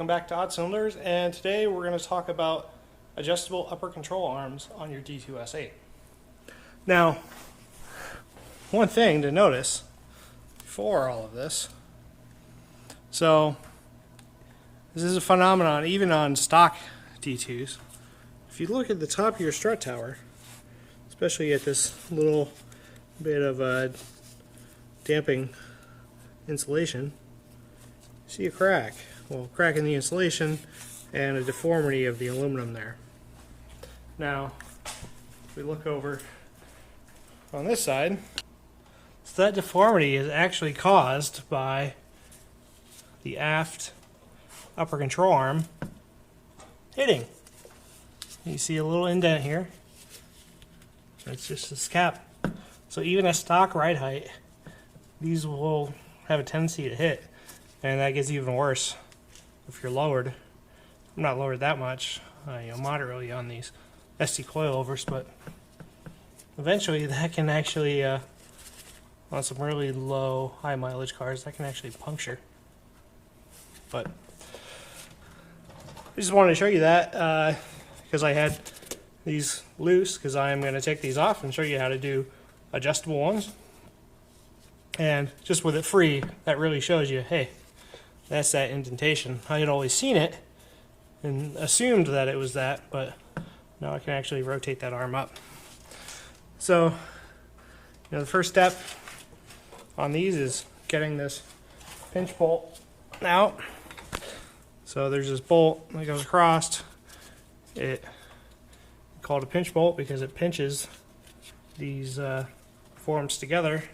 welcome back to Odd Cylinders, and today we're going to talk about adjustable upper control arms on your D2 S8. Now, one thing to notice before all of this, so this is a phenomenon even on stock D2s. If you look at the top of your strut tower, especially at this little bit of damping insulation, see a crack. Well, crack in the insulation and a deformity of the aluminum there. Now, if we look over on this side, so that deformity is actually caused by the aft upper control arm hitting. You see a little indent here. It's just this cap. So even at stock ride height, these will have a tendency to hit, and that gets even worse if you're lowered. I'm not lowered that much, moderately on these ST coilovers, but eventually that can actually, on some really low, high mileage cars, that can actually puncture. But I just wanted to show you that because I had these loose, because I am going to take these off and show you how to do adjustable ones. And just with it free, that really shows you, hey, that's that indentation. I had always seen it and assumed that it was that, but now I can actually rotate that arm up. So, the first step on these is getting this pinch bolt out. So there's this bolt that goes across. It's called a pinch bolt because it pinches these forms together,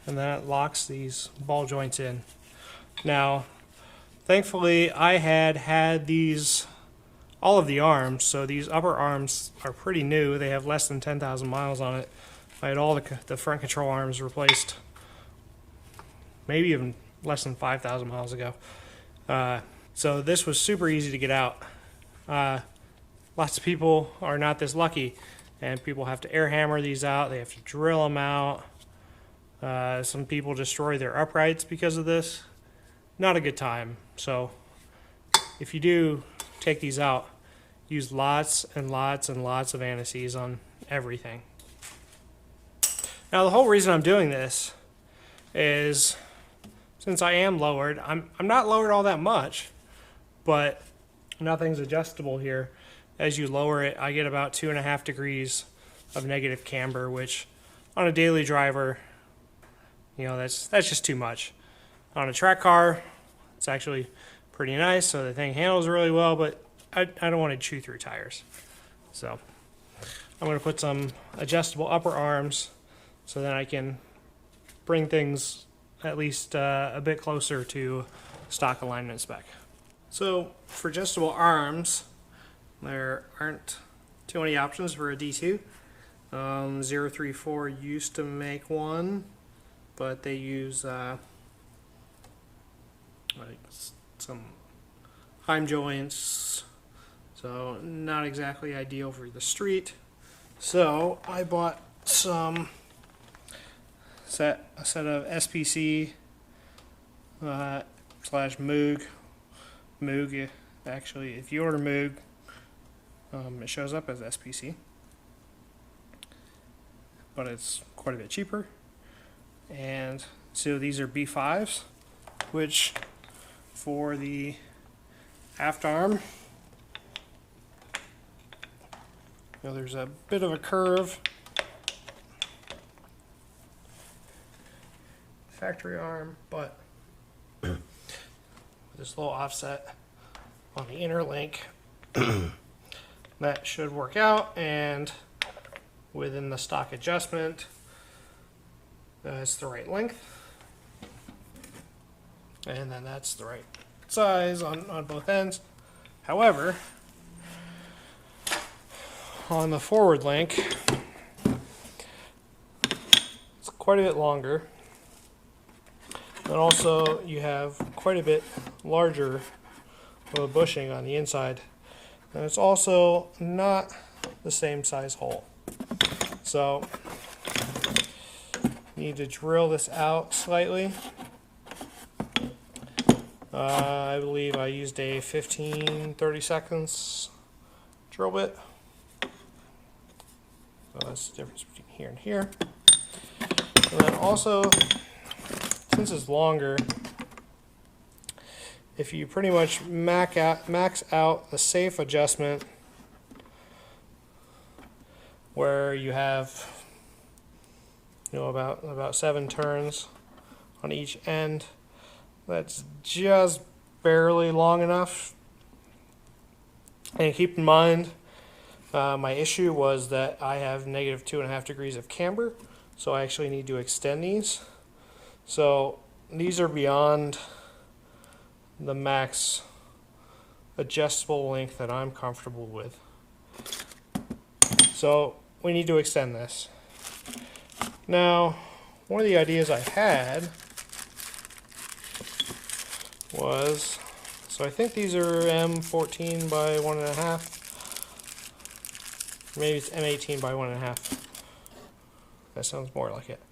and then it locks these ball joints in. Now, thankfully, I had these, all of the arms, so these upper arms are pretty new. They have less than 10,000 miles on it. I had all the front control arms replaced maybe even less than 5,000 miles ago. So this was super easy to get out. Lots of people are not this lucky, and people have to air hammer these out. They have to drill them out. Some people destroy their uprights because of this. Not a good time. So if you do take these out, use lots and lots and lots of anti-seize on everything. Now the whole reason I'm doing this is since I am lowered, I'm not lowered all that much, but nothing's adjustable here. As you lower it, I get about 2.5 degrees of negative camber, which on a daily driver, that's just too much. On a track car, it's actually pretty nice, so the thing handles really well, but I don't want to chew through tires. So I'm going to put some adjustable upper arms so that I can bring things at least a bit closer to stock alignment spec. So for adjustable arms, there aren't too many options for a D2. 034 used to make one, but they use like some heim joints, so not exactly ideal for the street. So I bought a set of SPC slash Moog. Moog, actually, if you order Moog, it shows up as SPC, but it's quite a bit cheaper. And so these are B5s, which for the aft arm, there's a bit of a curve. Factory arm, but with this little offset on the inner link, that should work out. And within the stock adjustment, it's the right length, and then that's the right size on both ends. However, on the forward link, it's quite a bit longer, and also you have quite a bit larger of a bushing on the inside, and it's also not the same size hole. So you need to drill this out slightly. I believe I used a 15/32 drill bit. So that's the difference between here and here. And then also, since it's longer, if you pretty much max out the safe adjustment where you have, about 7 turns on each end, that's just barely long enough. And keep in mind, my issue was that I have -2.5 degrees of camber, so I actually need to extend these. So these are beyond the max adjustable length that I'm comfortable with. So we need to extend this. Now, one of the ideas I had was, so I think these are M14 by 1.5. Maybe it's M18 by 1.5. That sounds more like it.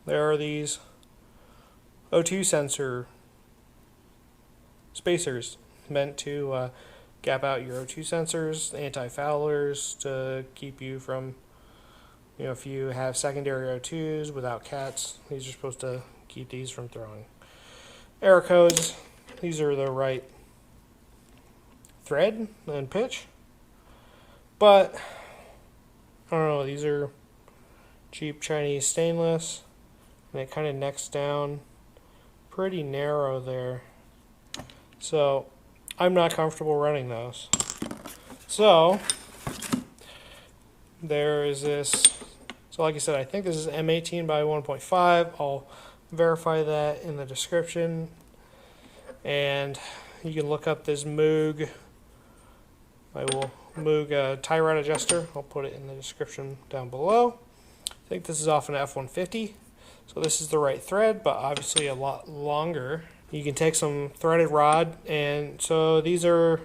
There are these O2 sensor spacers meant to gap out your O2 sensors, anti-foulers, to keep you from, if you have secondary O2s without cats, these are supposed to keep these from throwing error codes. These are the right thread and pitch, but I don't know, these are cheap Chinese stainless, and it kind of necks down pretty narrow there, so I'm not comfortable running those. So there is this, so like I said, I think this is M18 by 1.5. I'll verify that in the description, and you can look up this Moog tie rod adjuster. I'll put it in the description down below. I think this is off an F-150, so this is the right thread, but obviously a lot longer. You can take some threaded rod, and so these are,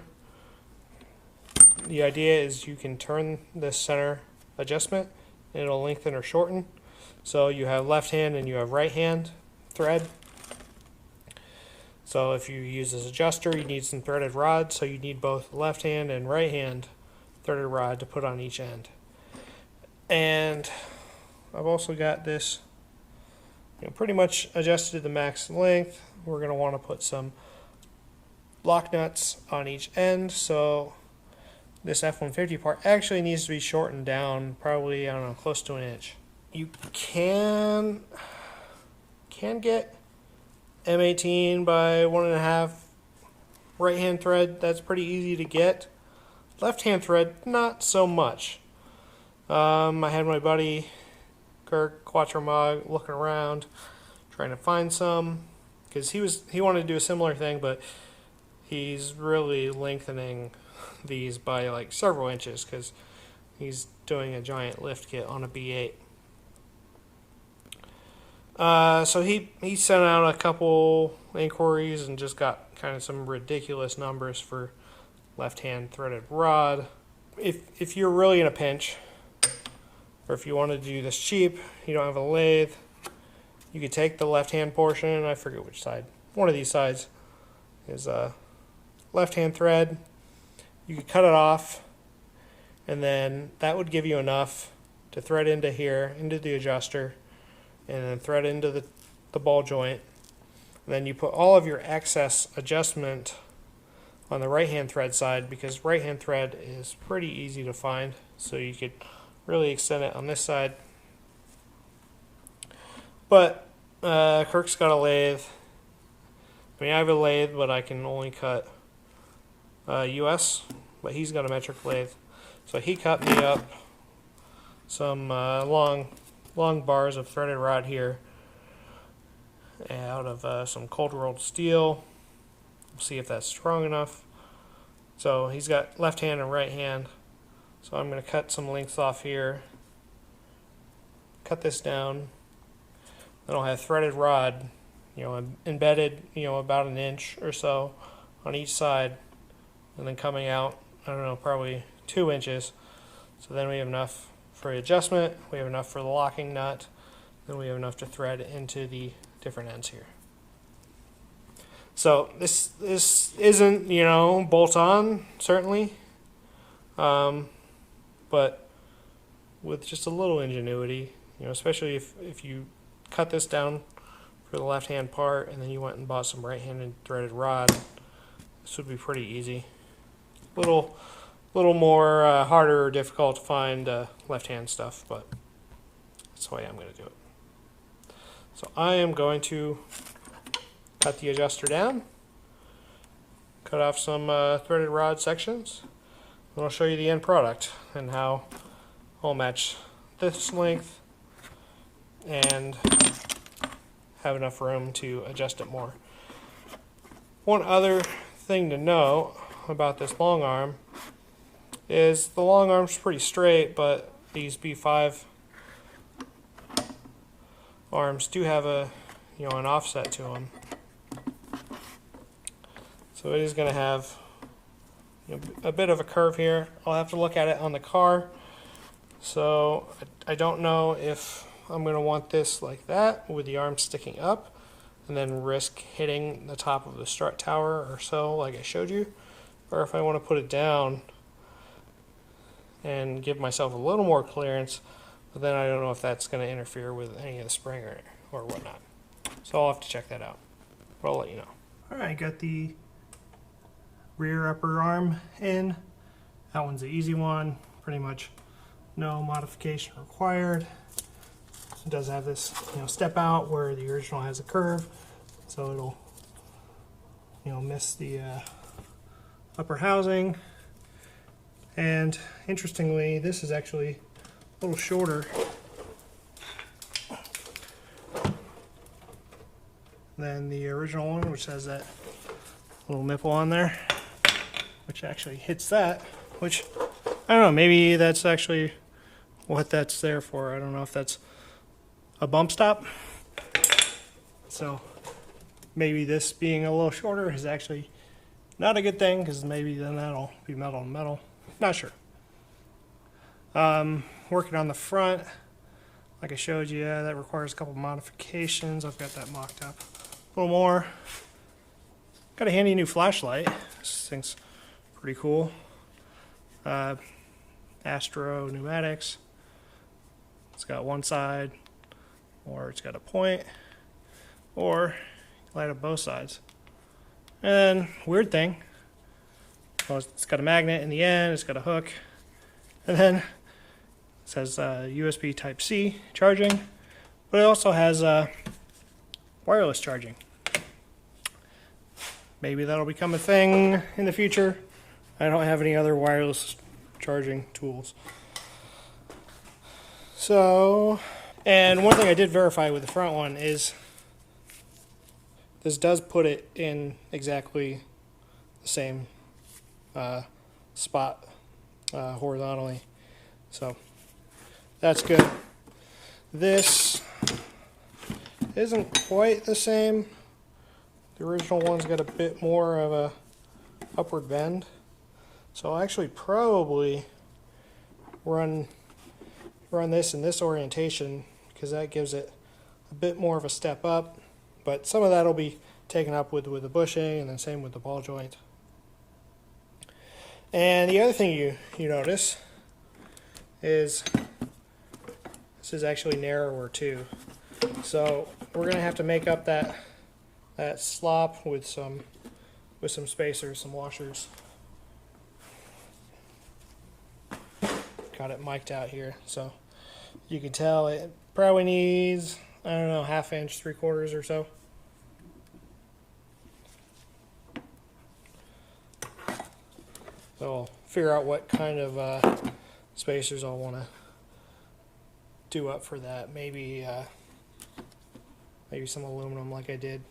the idea is you can turn this center adjustment and it'll lengthen or shorten. So you have left hand and you have right hand thread. So if you use this adjuster, you need some threaded rod, so you need both left hand and right hand threaded rod to put on each end. And I've also got this pretty much adjusted to the max length. We're going to want to put some lock nuts on each end, so this F-150 part actually needs to be shortened down probably, I don't know, close to 1 inch. You can get M18 by 1.5 right hand thread. That's pretty easy to get. Left hand thread, not so much. I had my buddy Kirk Quattromog looking around trying to find some, because he wanted to do a similar thing, but he's really lengthening these by like several inches because he's doing a giant lift kit on a B8. So he sent out a couple inquiries and just got kind of some ridiculous numbers for left-hand threaded rod. If you're really in a pinch, or if you want to do this cheap, you don't have a lathe, you could take the left-hand portion, I forget which side, one of these sides is left-hand thread. You could cut it off, and then that would give you enough to thread into here, into the adjuster, and then thread into the ball joint. And then you put all of your excess adjustment on the right-hand thread side, because right-hand thread is pretty easy to find, so you could really extend it on this side. But Kirk's got a lathe. I mean, I have a lathe, but I can only cut US, but he's got a metric lathe. So he cut me up some long bars of threaded rod here out of some cold rolled steel. We'll see if that's strong enough. So he's got left hand and right hand. So I'm going to cut some lengths off here. Cut this down. Then I'll have threaded rod, embedded, about 1 inch or so on each side, and then coming out, I don't know, probably 2 inches. So then we have enough for adjustment, we have enough for the locking nut, then we have enough to thread into the different ends here. So this isn't, you know, bolt on, certainly, but with just a little ingenuity, you know, especially if you cut this down for the left hand part and then you went and bought some right-handed threaded rod, this would be pretty easy. Little more harder or difficult to find left hand stuff, but that's the way I'm going to do it. So I am going to cut the adjuster down, cut off some threaded rod sections, and I'll show you the end product and how I'll match this length and have enough room to adjust it more. One other thing to note about this long arm is the long arm's pretty straight, but these B5 arms do have a, you know, an offset to them. So it is going to have, you know, a bit of a curve here. I'll have to look at it on the car. So I don't know if I'm going to want this like that with the arm sticking up and then risk hitting the top of the strut tower or so like I showed you, or if I want to put it down and give myself a little more clearance, but then I don't know if that's going to interfere with any of the spring or whatnot. So I'll have to check that out, but I'll let you know. Alright, got the rear upper arm in. That one's the easy one, pretty much no modification required. It does have this, you know, step out where the original has a curve, so it'll, you know, miss the upper housing. And interestingly, this is actually a little shorter than the original one, which has that little nipple on there, which actually hits that, which, I don't know, maybe that's actually what that's there for. I don't know if that's a bump stop. So maybe this being a little shorter is actually not a good thing, because maybe then that'll be metal on metal. Not sure. Working on the front, like I showed you, that requires a couple modifications. I've got that mocked up a little more. Got a handy new flashlight. This thing's pretty cool. Astro pneumatics. It's got one side, or it's got a point, or light up both sides. And then, weird thing, well, it's got a magnet in the end, it's got a hook, and then it says USB Type-C charging, but it also has wireless charging. Maybe that'll become a thing in the future. I don't have any other wireless charging tools. So, and one thing I did verify with the front one is this does put it in exactly the same spot horizontally. So that's good. This isn't quite the same. The original one's got a bit more of a upward bend. So I'll actually probably run this in this orientation, because that gives it a bit more of a step up, but some of that will be taken up with the bushing, and then same with the ball joint. And the other thing you notice is this is actually narrower too, so we're gonna have to make up that slop with some spacers, some washers. Got it mic'd out here, so you can tell it probably needs, I don't know, 1/2 inch, 3/4 or so. So I'll figure out what kind of spacers I'll want to do up for that. Maybe some aluminum like I did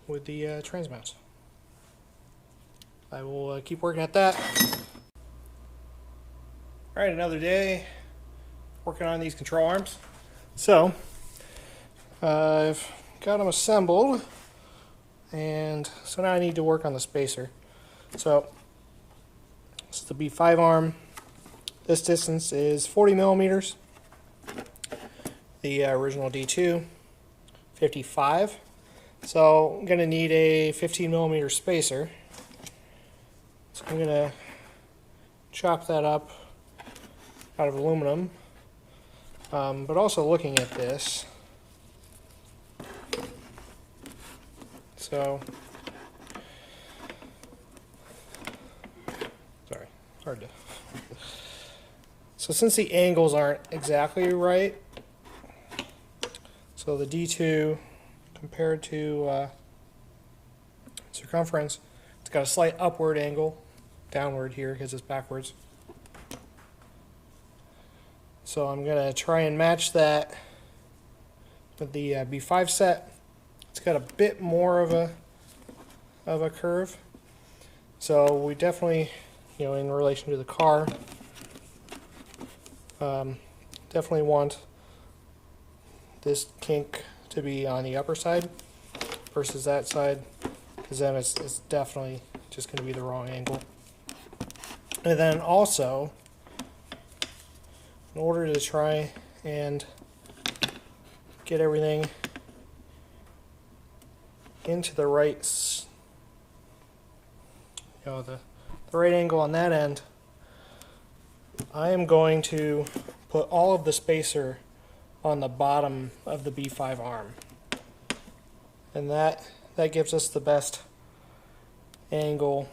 with the trans mounts. I will keep working at that. Alright, another day working on these control arms. So I've got them assembled, and so now I need to work on the spacer. So this is the B5 arm. This distance is 40 millimeters. The original D2, 55. So I'm going to need a 15mm spacer. So I'm going to chop that up out of aluminum. But also looking at this, so sorry, hard to. So since the angles aren't exactly right, so the D2 compared to circumference, it's got a slight upward angle, downward here because it's backwards. So I'm going to try and match that with the B5 set. It's got a bit more of a curve. So we definitely, you know, in relation to the car, definitely want this kink to be on the upper side versus that side, because then it's definitely just going to be the wrong angle. And then also, in order to try and get everything into the right, you know, the right angle on that end, I am going to put all of the spacer on the bottom of the B5 arm, and that gives us the best angle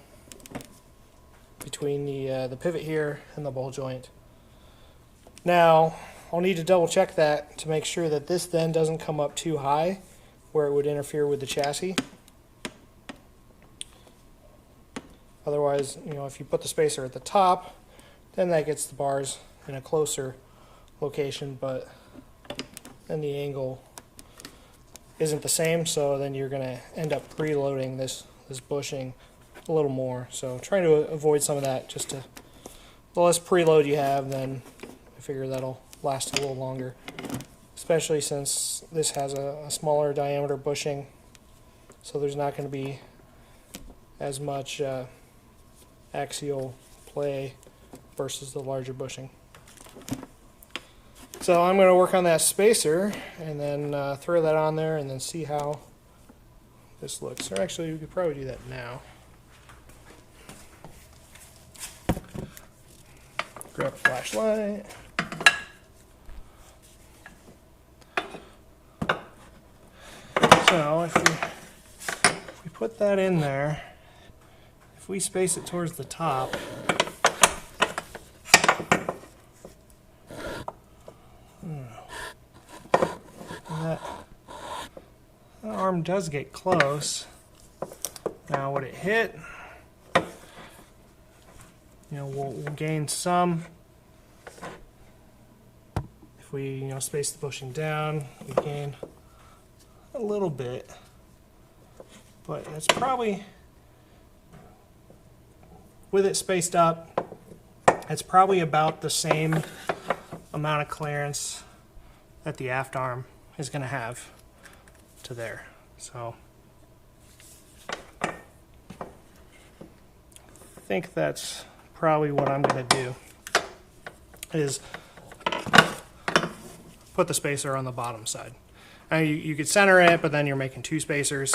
between the pivot here and the ball joint. Now, I'll need to double check that to make sure that this then doesn't come up too high where it would interfere with the chassis. Otherwise, you know, if you put the spacer at the top, then that gets the bars in a closer location, but then the angle isn't the same, so then you're going to end up preloading this bushing a little more. So trying to avoid some of that, just to, the less preload you have, then I figure that'll last a little longer, especially since this has a smaller diameter bushing, so there's not going to be as much axial play versus the larger bushing. So I'm going to work on that spacer and then throw that on there and then see how this looks. Or actually, we could probably do that now. Grab a flashlight. So if we put that in there, if we space it towards the top, that arm does get close. Now would it hit? You know, we'll gain some. If we, you know, space the bushing down, we gain a little bit, but it's probably, with it spaced up, it's probably about the same amount of clearance that the aft arm is going to have to there. So I think that's probably what I'm going to do, is put the spacer on the bottom side. Now you could center it, but then you're making two spacers.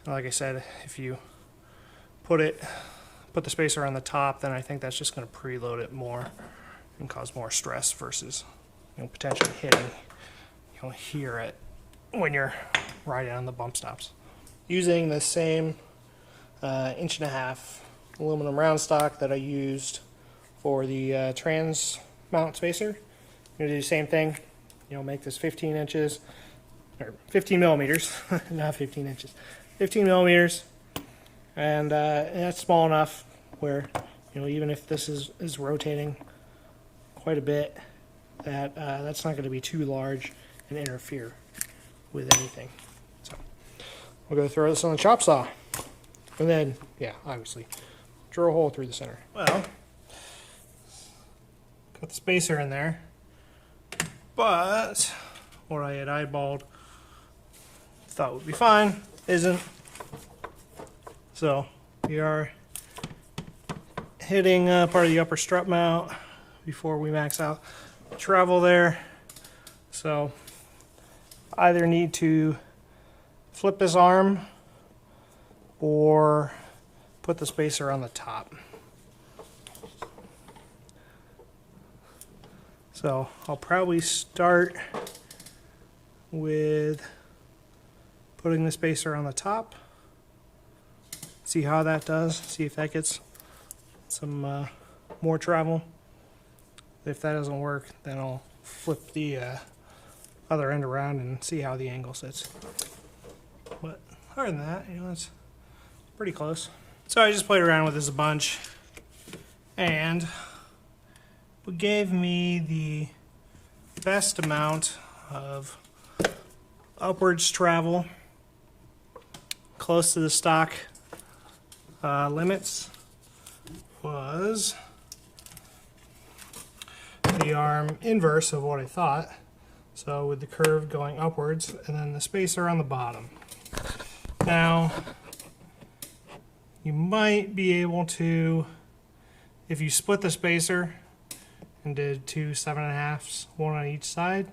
Like I said, if you put the spacer on the top, then I think that's just going to preload it more and cause more stress versus, you know, potentially hitting, you know, here at when you're riding on the bump stops. Using the same 1.5 inch aluminum round stock that I used for the trans mount spacer, I'm going to do the same thing. You know, make this 15 inches, or 15 millimeters, not 15 inches, 15 millimeters, and that's small enough where, you know, even if this is rotating quite a bit, that that's not going to be too large and interfere with anything. So we'll go throw this on the chop saw, and then, yeah, obviously drill a hole through the center. Well, got the spacer in there, but what I had eyeballed thought would be fine isn't. So we are hitting part of the upper strut mount before we max out the travel there. So either need to flip this arm or put the spacer on the top. So I'll probably start with putting the spacer on the top. See how that does. See if that gets some more travel. If that doesn't work, then I'll flip the other end around and see how the angle sits. But other than that, you know, it's pretty close. So I just played around with this a bunch, and it gave me the best amount of upwards travel close to the stock limits was the arm inverse of what I thought. So with the curve going upwards and then the spacer on the bottom. Now, you might be able to, if you split the spacer and did 2 7.5s, one on each side,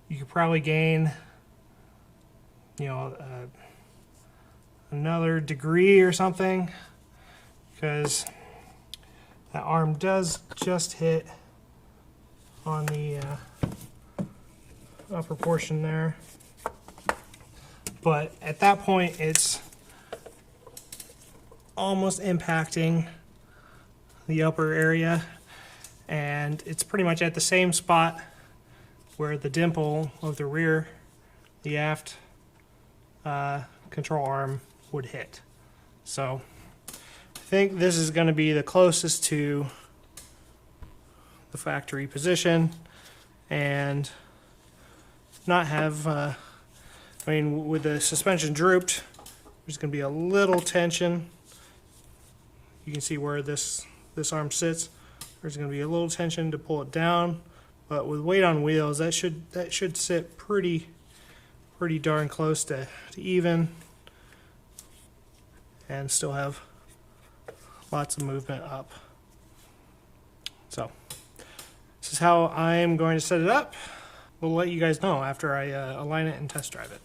you could probably gain, you know, another degree or something, because that arm does just hit on the upper portion there. But at that point, it's almost impacting the upper area, and it's pretty much at the same spot where the dimple of the rear, the aft control arm would hit. So I think this is going to be the closest to the factory position and not have, I mean, with the suspension drooped, there's going to be a little tension. You can see where this arm sits. There's going to be a little tension to pull it down, but with weight on wheels, that should sit pretty darn close to even, and still have lots of movement up. So this is how I'm going to set it up. We'll let you guys know after I align it and test drive it.